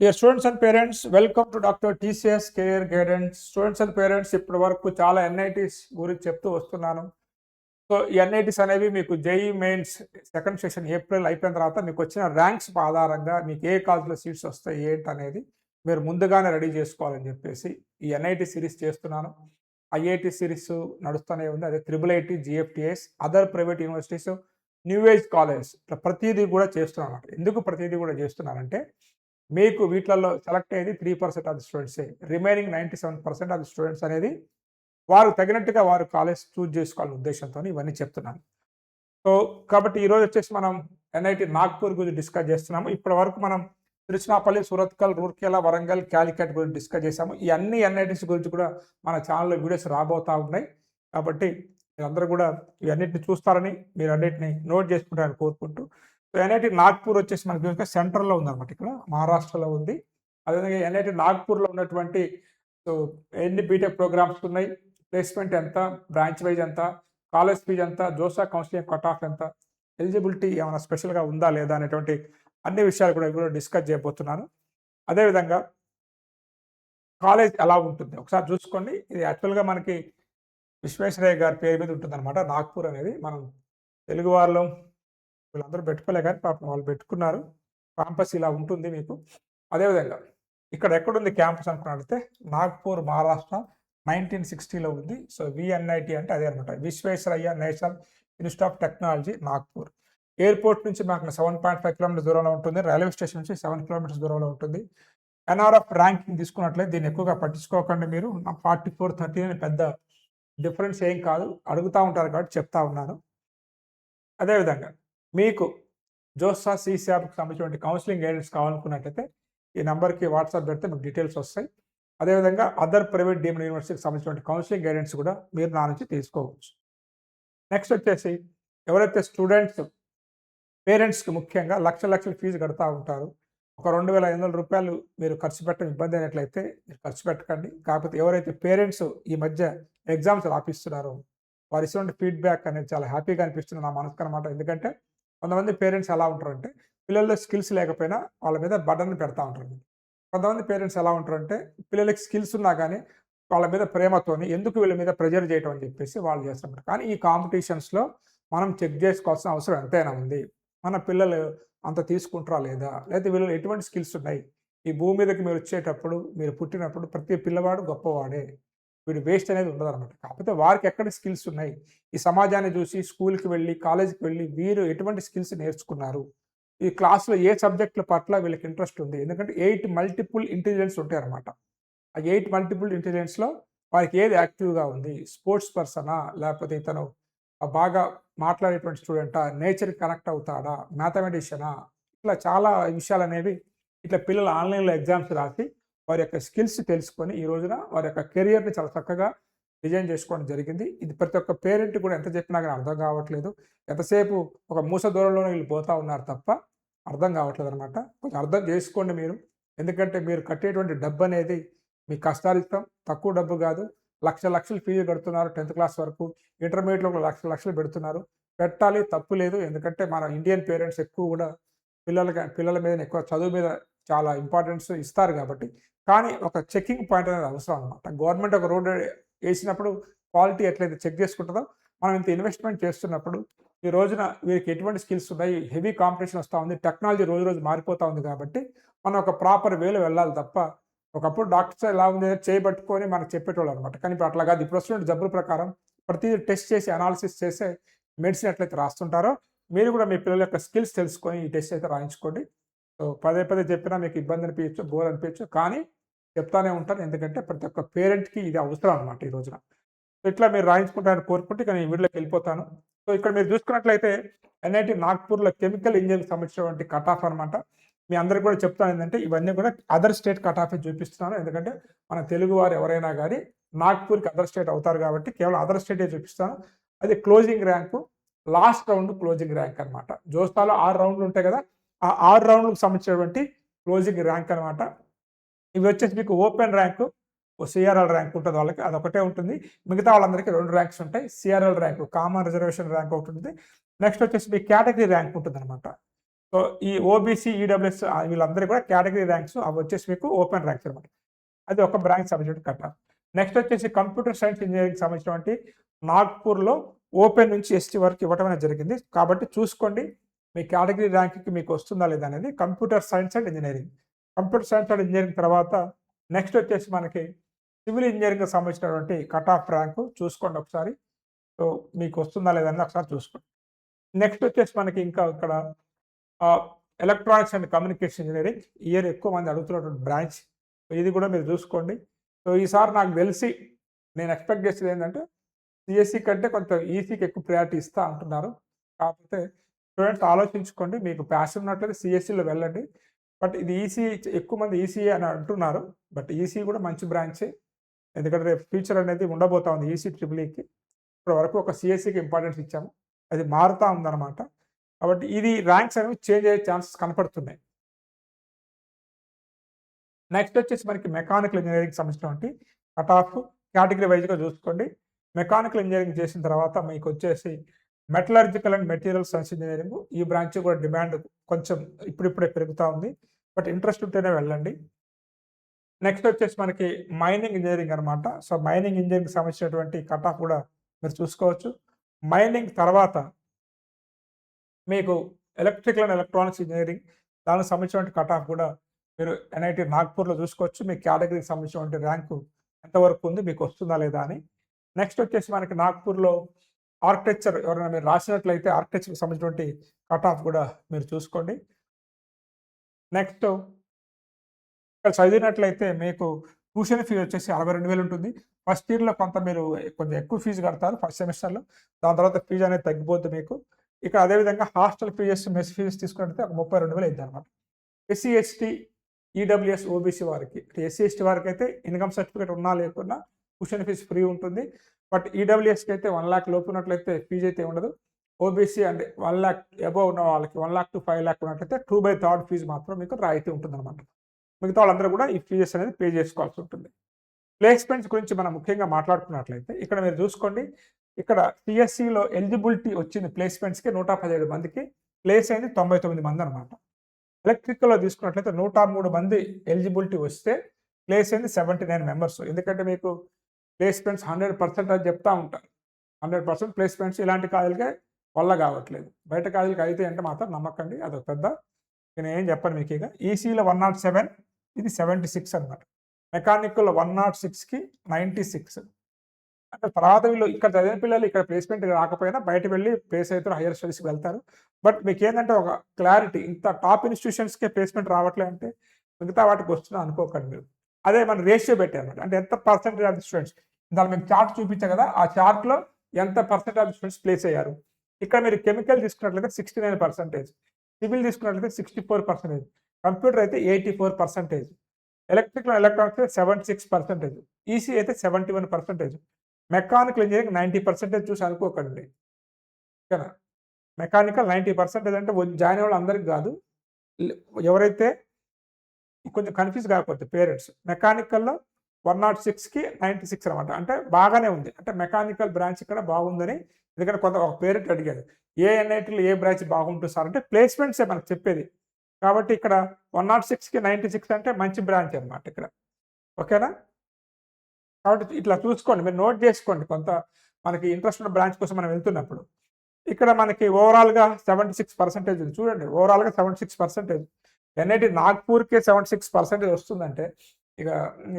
Dear students and parents, welcome to Dr. TCS Career Guidance. Students and parents, ఇప్పటి వరకు చాలా NITs గురించి చెప్తూ వస్తున్నాను. సో ఈ ఎన్ఐటీస్ అనేవి మీకు JEE mains second session April అయిపోయిన తర్వాత మీకు వచ్చిన ర్యాంక్స్ ఆధారంగా మీకు ఏ కాలేజ్లో సీట్స్ వస్తాయి ఏంటి అనేది మీరు ముందుగానే రెడీ చేసుకోవాలని చెప్పేసి ఈ ఎన్ఐటీ సిరీస్ చేస్తున్నాను. ఐఐటి సిరీస్ నడుస్తూనే ఉంది. అదే IIIT, GFTS, other private universities, new age college, ఇట్లా ప్రతిదీ కూడా చేస్తున్నాను. ఎందుకు ప్రతిదీ కూడా చేస్తున్నానంటే మీకు వీటిలలో సెలెక్ట్ అయ్యేది 3% ఆఫ్ ది స్టూడెంట్సే. రిమైనింగ్ 97% ఆఫ్ ది స్టూడెంట్స్ అనేది వారు తగినట్టుగా వారు కాలేజ్ చూజ్ చేసుకోవాలనే ఉద్దేశంతో ఇవన్నీ చెప్తున్నాను. సో కాబట్టి ఈరోజు వచ్చేసి మనం ఎన్ఐటి నాగ్పూర్ గురించి డిస్కస్ చేస్తున్నాము. ఇప్పటి వరకు మనం తిరుచినాపల్లి, సూరత్కల్, రూర్కేలా, వరంగల్, క్యాలికట్ గురించి డిస్కస్ చేసాము. ఈ అన్ని ఎన్ఐటీస్ గురించి కూడా మన ఛానల్లో వీడియోస్ రాబోతూ ఉన్నాయి. కాబట్టి మీరందరూ కూడా ఇవన్నిటిని చూస్తారని, మీరు అన్నిటిని నోట్ చేసుకుంటారని కోరుకుంటూ, సో ఎన్ఐటి నాగ్పూర్ వచ్చేసి మనకి చూస్తే సెంటర్లో ఉందన్నమాట, ఇక్కడ మహారాష్ట్రలో ఉంది. అదేవిధంగా ఎన్ఐటి నాగ్పూర్లో ఉన్నటువంటి సో ఎన్ని బీటెక్ ప్రోగ్రామ్స్ ఉన్నాయి, ప్లేస్మెంట్ ఎంత, బ్రాంచ్ వైజ్ ఎంత, కాలేజ్ ఫీజు ఎంత, జోసా కౌన్సిలింగ్ కట్ ఆఫ్ ఎంత, ఎలిజిబిలిటీ ఏమైనా స్పెషల్గా ఉందా లేదా అనేటువంటి అన్ని విషయాలు కూడా ఇప్పుడు డిస్కస్ చేయబోతున్నాను. అదేవిధంగా కాలేజ్ ఎలా ఉంటుంది ఒకసారి చూసుకోండి. ఇది యాక్చువల్గా మనకి విశ్వేశ్వరయ్య గారి పేరు మీద ఉంటుంది అనమాట. నాగ్పూర్ అనేది మనం తెలుగు వాళ్ళం వీళ్ళందరూ పెట్టుకోలే కానీ పాపం వాళ్ళు పెట్టుకున్నారు. క్యాంపస్ ఇలా ఉంటుంది మీకు. అదేవిధంగా ఇక్కడ ఎక్కడుంది క్యాంపస్ అనుకున్నట్లయితే నాగ్పూర్, మహారాష్ట్ర 1960లో ఉంది. సో విఎన్ఐటి అంటే అదే అనమాట, Visvesvaraya national institute of technology Nagpur. Airport నుంచి మనకు 7.5 కిలోమీటర్స్ దూరంలో ఉంటుంది. రైల్వే స్టేషన్ నుంచి 7 కిలోమీటర్స్ దూరంలో ఉంటుంది. ఎన్ఆర్ఎఫ్ ర్యాంకింగ్ తీసుకున్నట్లయితే దీన్ని ఎక్కువగా పట్టించుకోకండి మీరు. 44-30 అని పెద్ద డిఫరెన్స్ ఏం కాదు, అడుగుతూ ఉంటారు కాబట్టి చెప్తా ఉన్నాను. అదేవిధంగా మీకు జోసా, సిశాబ్కి సంబంధించిన కౌన్సిలింగ్ గైడెన్స్ కావాలనుకున్నట్లయితే ఈ నెంబర్కి వాట్సాప్ పెడితే మీకు డీటెయిల్స్ వస్తాయి. అదేవిధంగా అదర్ ప్రైవేట్ డీమ్డ్ యూనివర్సిటీకి సంబంధించిన కౌన్సిలింగ్ గైడెన్స్ కూడా మీరు నా నుంచి తీసుకోవచ్చు. నెక్స్ట్ వచ్చేసి ఎవరైతే స్టూడెంట్స్ పేరెంట్స్కి ముఖ్యంగా లక్షల ఫీజు కడుతూ ఉంటారు, ఒక 2,500 రూపాయలు మీరు ఖర్చు పెట్టడం ఇబ్బంది అయినట్లయితే మీరు ఖర్చు పెట్టకండి. కాకపోతే ఎవరైతే పేరెంట్స్ ఈ మధ్య ఎగ్జామ్స్ రాపిస్తున్నారో వారి ఇటువంటి ఫీడ్బ్యాక్ అనేది చాలా హ్యాపీగా అనిపిస్తుంది నా మనసుకు అనమాట. ఎందుకంటే కొంతమంది పేరెంట్స్ ఎలా ఉంటారంటే పిల్లల్లో స్కిల్స్ లేకపోయినా వాళ్ళ మీద బటన్ పెడతా ఉంటారు. కొంతమంది పేరెంట్స్ ఎలా ఉంటారంటే పిల్లలకి స్కిల్స్ ఉన్నా కానీ వాళ్ళ మీద ప్రేమతోని ఎందుకు వీళ్ళ మీద ప్రెజర్ చేయడం అని చెప్పేసి వాళ్ళు చేస్తుంటారు. కానీ ఈ కాంపిటీషన్స్లో మనం చెక్ చేసుకోవాల్సిన అవసరం ఎంతైనా ఉంది. మన పిల్లలు అంత తీసుకుంటారా లేదా, లేదా వీళ్ళు ఎటువంటి స్కిల్స్ ఉన్నాయి. ఈ భూమి మీదకి మీరు వచ్చేటప్పుడు, మీరు పుట్టినప్పుడు ప్రతి పిల్లవాడు గొప్పవాడే, వీడు వేస్ట్ అనేది ఉండదన్నమాట. కాకపోతే వారికి ఎక్కడ స్కిల్స్ ఉన్నాయి, ఈ సమాజాన్ని చూసి స్కూల్కి వెళ్ళి కాలేజీకి వెళ్ళి వీరు ఎటువంటి స్కిల్స్ నేర్చుకున్నారు, ఈ క్లాస్లో ఏ సబ్జెక్టుల పట్ల వీళ్ళకి ఇంట్రెస్ట్ ఉంది. ఎందుకంటే 8 మల్టిపుల్ ఇంటెలిజెన్స్ ఉంటాయి అన్నమాట. ఆ 8 మల్టిపుల్ ఇంటెలిజెన్స్లో వారికి ఏది యాక్టివ్గా ఉంది, స్పోర్ట్స్ పర్సనా, లేకపోతే ఇతను బాగా మాట్లాడేటువంటి స్టూడెంటా, నేచర్కి కనెక్ట్ అవుతాడా, మ్యాథమెటిషియనా, ఇట్లా చాలా విషయాలు అనేవి ఇట్లా పిల్లలు ఆన్లైన్లో ఎగ్జామ్స్ రాసి వారి యొక్క స్కిల్స్ తెలుసుకొని ఈ రోజున వారి యొక్క కెరియర్ని చాలా చక్కగా డిజైన్ చేసుకోవడం జరిగింది. ఇది ప్రతి ఒక్క పేరెంట్ కూడా ఎంత చెప్పినా కానీ అర్థం కావట్లేదు. ఎంతసేపు ఒక మూస దూరంలోనే వీళ్ళు పోతూ ఉన్నారు తప్ప అర్థం కావట్లేదు అనమాట. కొంచెం అర్థం చేసుకోండి మీరు. ఎందుకంటే మీరు కట్టేటువంటి డబ్బు అనేది మీ కష్టాలిస్తాం, తక్కువ డబ్బు కాదు. లక్షలు ఫీజు కడుతున్నారు 10th క్లాస్ వరకు. ఇంటర్మీడియట్లో కూడా లక్షలు పెడుతున్నారు. పెట్టాలి, తప్పు లేదు. ఎందుకంటే మన ఇండియన్ పేరెంట్స్ ఎక్కువ కూడా పిల్లల మీద ఎక్కువ చదువు మీద చాలా ఇంపార్టెన్స్ ఇస్తారు కాబట్టి. కానీ ఒక చెకింగ్ పాయింట్ అనేది అవసరం అనమాట. గవర్నమెంట్ ఒక రోడ్ వేసినప్పుడు క్వాలిటీ ఎట్లయితే చెక్ చేసుకుంటుందో, మనం ఇంత ఇన్వెస్ట్మెంట్ చేస్తున్నప్పుడు ఈ రోజున వీరికి ఎటువంటి స్కిల్స్ ఉన్నాయి, హెవీ కాంపిటీషన్ వస్తూ ఉంది, టెక్నాలజీ రోజు మారిపోతూ ఉంది కాబట్టి మనం ఒక ప్రాపర్ వేలో వెళ్ళాలి తప్ప ఒకప్పుడు డాక్టర్స్ ఎలా ఉంది చేయబట్టుకొని మనకు చెప్పేటోళ్ళు అనమాట. కానీ ఇప్పుడు అట్లా కాదు. ఇప్పుడు వస్తున్న జబ్బుల ప్రకారం ప్రతిదీ టెస్ట్ చేసి అనాలిసిస్ చేసే మెడిసిన్ ఎట్లయితే రాస్తుంటారో మీరు కూడా మీ పిల్లల యొక్క స్కిల్స్ తెలుసుకొని ఈ టెస్ట్ అయితే రాయించుకోండి. సో పదే చెప్పినా మీకు ఇబ్బంది అనిపించచ్చు, బోర్ అనిపించచ్చు, కానీ చెప్తానే ఉంటాను. ఎందుకంటే ప్రతి ఒక్క పేరెంట్కి ఇది అవసరం అనమాట ఈ రోజున. సో ఇట్లా మీరు రాయించుకుంటారని కోరుకుంటే కానీ ఈ వీడియోకి వెళ్ళిపోతాను. సో ఇక్కడ మీరు చూసుకున్నట్లయితే ఎన్ఐటి నాగ్పూర్లో కెమికల్ ఇంజనీరింగ్ సంబంధించినటువంటి కట్ ఆఫ్ అనమాట. మీ అందరికీ కూడా చెప్తాను ఏంటంటే ఇవన్నీ కూడా అదర్ స్టేట్ కట్ ఆఫ్ చూపిస్తున్నాను. ఎందుకంటే మన తెలుగు వారు ఎవరైనా కానీ నాగ్పూర్కి అదర్ స్టేట్ అవుతారు కాబట్టి కేవలం అదర్ స్టేటే చూపిస్తాను. అది closing rank, last round closing rank అనమాట. జోస్తాలో 6 రౌండ్లు ఉంటాయి కదా, ఆ 6 రౌండ్లకు సంబంధించినటువంటి క్లోజింగ్ ర్యాంక్ అనమాట. ఇవి వచ్చేసి మీకు ఓపెన్ ర్యాంకు, సిఆర్ఎల్ ర్యాంక్ ఉంటుంది వాళ్ళకి, అదొకటే ఉంటుంది. మిగతా వాళ్ళందరికీ 2 ర్యాంక్స్ ఉంటాయి. CRL rank common reservation rank ఒకటి ఉంటుంది. నెక్స్ట్ వచ్చేసి మీ కేటగిరీ ర్యాంక్ ఉంటుంది అనమాట. సో ఈ ఓబీసీ, ఈడబ్ల్యూఎస్ వీళ్ళందరూ కూడా కేటగిరీ ర్యాంక్స్ అవి వచ్చేసి మీకు ఓపెన్ ర్యాంక్స్ అనమాట. అది ఒక బ్రాంచ్ సంబంధించిన కట్ ఆఫ్. నెక్స్ట్ వచ్చేసి కంప్యూటర్ సైన్స్ ఇంజినీరింగ్ సంబంధించినటువంటి నాగ్పూర్‌లో ఓపెన్ నుంచి ఎస్టీ వరకు ఇవ్వటం అనేది జరిగింది. కాబట్టి చూసుకోండి మీ కేటగిరీ ర్యాంక్‌కి మీకు వస్తుందా లేదా అనేది. Computer science and engineering. Computer science and engineering తర్వాత నెక్స్ట్ వచ్చేసి మనకి సివిల్ ఇంజినీరింగ్‌కి సంబంధించినటువంటి కట్ ఆఫ్ ర్యాంకు చూసుకోండి ఒకసారి. సో మీకు వస్తుందా లేదా అనేది ఒకసారి చూసుకోండి. నెక్స్ట్ వచ్చేసి మనకి ఇంకా ఇక్కడ electronics and communication engineering year ఎక్కువ మంది అడుగుతున్నటువంటి బ్రాంచ్. ఇది కూడా మీరు చూసుకోండి. సో ఈసారి నాకు తెలిసి నేను ఎక్స్పెక్ట్ చేసేది ఏంటంటే సిఎస్సి కంటే కొంత ఈసీకి ఎక్కువ ప్రయారిటీ ఇస్తా అంటున్నారు. కాకపోతే స్టూడెంట్స్ ఆలోచించుకోండి. మీకు ప్యాషన్ ఉన్నట్లయితే సిఎస్సిలో వెళ్ళండి. బట్ ఇది ఈసీ ఎక్కువ మంది ఈసీఏ అని అంటున్నారు. బట్ ఈసీ కూడా మంచి బ్రాంచే. ఎందుకంటే రేపు ఫ్యూచర్ అనేది ఉండబోతా ఉంది ఈసీ ట్రిపుల్ఈకి. ఇప్పటి వరకు ఒక సిఎస్సికి ఇంపార్టెన్స్ ఇచ్చాము. అది మారుతా ఉందన్నమాట. కాబట్టి ఇది ర్యాంక్స్ అనేవి చేంజ్ అయ్యే ఛాన్సెస్ కనపడుతున్నాయి. నెక్స్ట్ వచ్చేసి మనకి మెకానికల్ ఇంజినీరింగ్ సంబంధించినటువంటి కట్ ఆఫ్ కేటగిరీ వైజ్గా చూసుకోండి. మెకానికల్ ఇంజనీరింగ్ చేసిన తర్వాత మీకు వచ్చేసి metallurgical and material science engineering ఈ బ్రాంచ్ కూడా డిమాండ్ కొంచెం ఇప్పుడిప్పుడే పెరుగుతూ ఉంది. బట్ ఇంట్రెస్ట్ ఉంటేనే వెళ్ళండి. నెక్స్ట్ వచ్చేసి మనకి మైనింగ్ ఇంజనీరింగ్ అనమాట. సో మైనింగ్ ఇంజనీరింగ్ సంబంధించినటువంటి కట్ ఆఫ్ కూడా మీరు చూసుకోవచ్చు. మైనింగ్ తర్వాత మీకు ఎలక్ట్రికల్ అండ్ ఎలక్ట్రానిక్స్ ఇంజనీరింగ్ దానికి సంబంధించినటువంటి కట్ ఆఫ్ కూడా మీరు ఎన్ఐటి నాగ్పూర్లో చూసుకోవచ్చు. మీ కేటగిరీకి సంబంధించినటువంటి ర్యాంకు ఎంతవరకు ఉంది, మీకు వస్తుందా లేదా అని. నెక్స్ట్ వచ్చేసి మనకి నాగ్పూర్లో ఆర్కిటెక్చర్ ఎవరైనా మీరు రాసినట్లయితే ఆర్కిటెక్చర్కి సంబంధించినటువంటి కట్ ఆఫ్ కూడా మీరు చూసుకోండి. నెక్స్ట్ ఇక్కడ చదివినట్లయితే మీకు ట్యూషన్ ఫీ వచ్చేసి 62,000 ఉంటుంది. ఫస్ట్ ఇయర్లో కొంత మీరు కొంచెం ఎక్కువ ఫీజు కడతారు ఫస్ట్ సెమిస్టర్లో. దాని తర్వాత ఫీజు అనేది తగ్గిపోద్ది మీకు. ఇక అదేవిధంగా హాస్టల్ ఫీజెస్, మెస్ ఫీజెస్ తీసుకున్నట్లయితే ఒక 32,000 అవుతుంది అనమాట. ఎస్సీ, ఎస్టీ, ఈడబ్ల్యూఎస్, ఓబీసీ వారికి, ఎస్సీ, ఎస్టీ వారికి అయితే ఇన్కమ్ సర్టిఫికేట్ ఉన్నా లేకున్నా ట్యూషన్ ఫీజు ఫ్రీ ఉంటుంది. బట్ ఈడబ్ల్యూఎస్కి అయితే 1 lakh లోపు ఉన్నట్లయితే ఫీజు అయితే ఉండదు. ఓబీసీ అండ్ 1 lakh అబోవ్ ఉన్న వాళ్ళకి 1 lakh to 5 lakh ఉన్నట్లయితే 2/3 ఫీజు మాత్రం మీకు రాయితీ ఉంటుంది అనమాట. మిగతా వాళ్ళందరూ కూడా ఈ ఫీజెస్ అనేది పే చేసుకోవాల్సి ఉంటుంది. ప్లేస్మెంట్స్ గురించి మనం ముఖ్యంగా మాట్లాడుకున్నట్లయితే ఇక్కడ మీరు చూసుకోండి. ఇక్కడ సిఎస్సిలో ఎలిజిబిలిటీ వచ్చింది ప్లేస్మెంట్స్కి 117 మందికి, ప్లేస్ అయింది 99 మంది అనమాట. ఎలక్ట్రికల్లో తీసుకున్నట్లయితే 103 మంది ఎలిజిబిలిటీ వస్తే ప్లేస్ అయింది 79 మెంబర్స్. ఎందుకంటే మీకు ప్లేస్మెంట్స్ 100% అని చెప్తా ఉంటారు. 100% ప్లేస్మెంట్స్ ఇలాంటి కాలేజీలకే వల్ల కావట్లేదు. బయట కాలేజీలకి అయితే అంటే మాత్రం నమ్మకండి, అదొక పెద్ద నేను ఏం చెప్పను మీకు. ఇక ఈసీలో 107, ఇది 76 అనమాట. మెకానికల్లో 106కి 96. అంటే తర్వాత వీళ్ళు ఇక్కడ చదివిన పిల్లలు ఇక్కడ ప్లేస్మెంట్ రాకపోయినా బయట వెళ్ళి ప్లేస్ అవుతారు, హైయర్ స్టడీస్కి వెళ్తారు. బట్ మీకు ఏంటంటే ఒక క్లారిటీ, ఇంత టాప్ ఇన్స్టిట్యూషన్స్కే ప్లేస్మెంట్ రావట్లే అంటే మిగతా వాటికి వస్తున్నా అనుకోకండి మీరు. అదే మన రేషియో పెట్టారనమాట. అంటే ఎంత పర్సెంటేజ్ ఆఫ్ ది స్టూడెంట్స్, దాని మీకు చార్ట్ చూపించారు కదా, ఆ చార్ట్లో ఎంత percent of the students place అయ్యారు. ఇక్కడ మీరు కెమికల్ తీసుకున్నట్లయితే 69%, సివిల్ తీసుకున్నట్లయితే 64%, కంప్యూటర్ అయితే 84%, ఎలక్ట్రికల్ ఎలక్ట్రానిక్స్ అయితే 76%, ఈసీ అయితే 71%, మెకానికల్ ఇంజనీరింగ్ 90% చూసి అనుకోకండి. ఓకేనా? మెకానికల్ 90% అంటే జాయిన్ అయ్యే వాళ్ళు అందరికి కాదు, ఎవరైతే కొంచెం కన్ఫ్యూజ్ కాకపోతే పేరెంట్స్. మెకానికల్లో 106కి 96 అనమాట. అంటే బాగానే ఉంది. అంటే మెకానికల్ బ్రాంచ్ ఇక్కడ బాగుందని, ఎందుకంటే కొంత ఒక పేరెంట్ అడిగాడు ఏ ఎన్ఐటీలో ఏ బ్రాంచ్ బాగుంటుంది సార్ అంటే ప్లేస్మెంట్సే మనకు చెప్పేది. కాబట్టి ఇక్కడ 106కి 96 అంటే మంచి బ్రాంచ్ అనమాట ఇక్కడ. ఓకేనా? కాబట్టి ఇట్లా చూసుకోండి, మీరు నోట్ చేసుకోండి. కొంత మనకి ఇంట్రెస్ట్ ఉన్న బ్రాంచ్ కోసం మనం వెళ్తున్నప్పుడు ఇక్కడ మనకి ఓవరాల్గా 76% ఉంది. చూడండి, ఓవరాల్గా 76%. ఎన్ఐటి నాగ్పూర్కే 76% వస్తుందంటే ఇక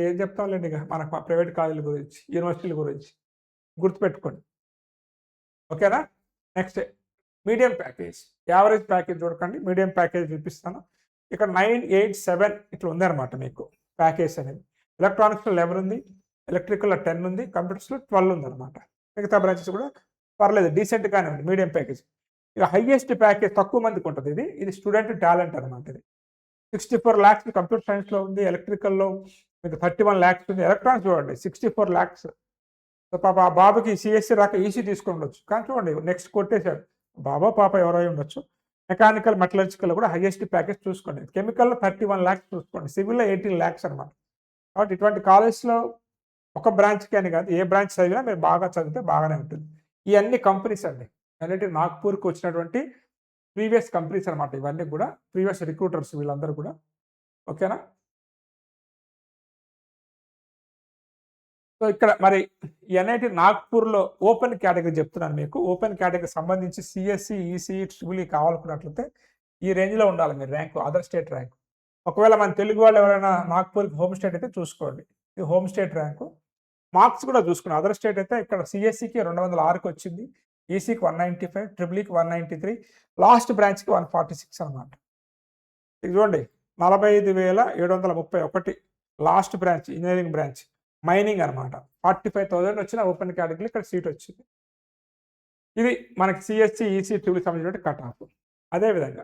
ఏం చెప్తాంలేండి. ఇక మనకు ప్రైవేట్ కాలేజీల గురించి, యూనివర్సిటీల గురించి గుర్తుపెట్టుకోండి. ఓకేనా? Next medium package, average package చూడకండి, మీడియం ప్యాకేజ్ చూపిస్తాను. ఇక్కడ 987 ఇట్లా ఉందన్నమాట మీకు ప్యాకేజ్ అనేది. ఎలక్ట్రానిక్స్లో 11 ఉంది, ఎలక్ట్రికల్లో 10 ఉంది, కంప్యూటర్స్లో 12 ఉందన్నమాట. మిగతా బ్రాంచెస్ కూడా పర్లేదు, డీసెంట్గానే ఉంది మీడియం ప్యాకేజ్. ఇక హైయెస్ట్ ప్యాకేజ్ తక్కువ మందికి ఉంటుంది. ఇది స్టూడెంట్ టాలెంట్ అనమాట. ఇది 64 lakhs కంప్యూటర్ సైన్స్లో ఉంది, ఎలక్ట్రికల్లో మీకు 31 lakhs ఉంది, ఎలక్ట్రానిక్స్ చూడండి 64 lakhs. సో పాప ఆ బాబుకి సిఎస్సి రాక ఈసీ తీసుకుని ఉండొచ్చు, కానీ చూడండి నెక్స్ట్ కొట్టేశాడు. బాబా పాప ఎవరై ఉండొచ్చు. మెకానికల్ మెటలర్జికల్ కూడా హైయెస్ట్ ప్యాకేజ్ చూసుకోండి. కెమికల్లో 31 lakhs చూసుకోండి, సివిల్లో 18 lakhs అనమాట. కాబట్టి ఇటువంటి కాలేజ్లో ఒక బ్రాంచ్కి అని కాదు, ఏ బ్రాంచ్ చదివినా మీరు బాగా చదివితే బాగానే ఉంటుంది. ఈ అన్ని కంపెనీస్ అండి ఎన్ఐటి నాగ్పూర్కి వచ్చినటువంటి ప్రీవియస్ కంపెనీస్ అనమాట ఇవన్నీ కూడా. ప్రీవియస్ రిక్రూటర్స్ వీళ్ళందరూ కూడా. ఓకేనా? సో, ఇక్కడ మరి ఎన్ఐటి నాగ్పూర్‌లో ఓపెన్ కేటగరీ చెప్తున్నాను మీకు. ఓపెన్ కేటగరీకి సంబంధించి సిఎస్సి, ఈసీఈ, ట్రిపుల్ ఈ కావాలనుకున్నట్లయితే ఈ రేంజ్‌లో ఉండాలి మీ ర్యాంకు. Other state rank. ఒకవేళ మన తెలుగు వాళ్ళు ఎవరైనా నాగ్పూర్‌కి హోమ్ స్టేట్ అయితే చూసుకోండి. ఇది హోమ్ స్టేట్ ర్యాంకు. మార్క్స్ కూడా చూసుకున్నా. అదర్ స్టేట్ అయితే ఇక్కడ సిఎస్సికి 206కి వచ్చింది. ఈసీకి 195, ట్రిపుల్ ఈకి 193, లాస్ట్ బ్రాంచ్‌కి 146 అనమాట. ఇది చూడండి 45,731 last branch engineering branch. Mining అనమాట. 45,000 వచ్చిన ఓపెన్ కేటగిరీలో ఇక్కడ సీట్ వచ్చింది. ఇది మనకి సిఎస్సి, ఈసీ, ట్రిపుల్ సంబంధించిన కట్ ఆఫ్. అదేవిధంగా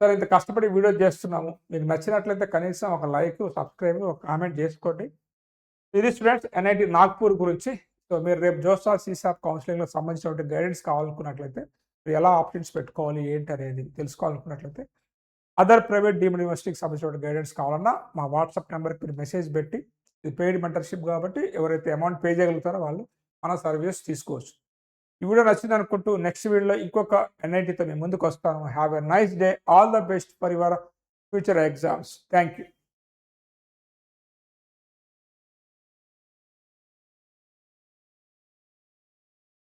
సరే ఇంత కష్టపడి వీడియో చేస్తున్నాము. మీకు నచ్చినట్లయితే కనీసం ఒక లైక్, సబ్స్క్రైబ్, ఒక కామెంట్ చేసుకోండి. ఇది స్టూడెంట్స్ ఎన్ఐటి నాగ్పూర్ గురించి. సో మీరు రేపు జోసా సీసాప్ కౌన్సిలింగ్‌లో సంబంధించిన గైడెన్స్ కావాలనుకున్నట్లయితే, మీరు ఎలా ఆప్షన్స్ పెట్టుకోవాలి ఏంటి అనేది తెలుసుకోవాలనుకున్నట్లయితే, అదర్ ప్రైవేట్ డీమ్డ్ యూనివర్సిటీకి సంబంధించిన గైడెన్స్ కావాలన్నా మా వాట్సాప్ నెంబర్‌కి మీరు మెసేజ్ పెట్టి, ఇది పెయిడ్ మెంటర్‌షిప్ కాబట్టి ఎవరైతే అమౌంట్ పే చేయగలుగుతారో వాళ్ళు మన సర్వీస్ తీసుకోవచ్చు. ఈ వీడియో నచ్చింది అనుకుంటూ నెక్స్ట్ వీడియోలో ఇంకొక ఎన్ఐటితో మీ ముందుకు వస్తాను. Have a nice day. All the best for your future exams. Thank you.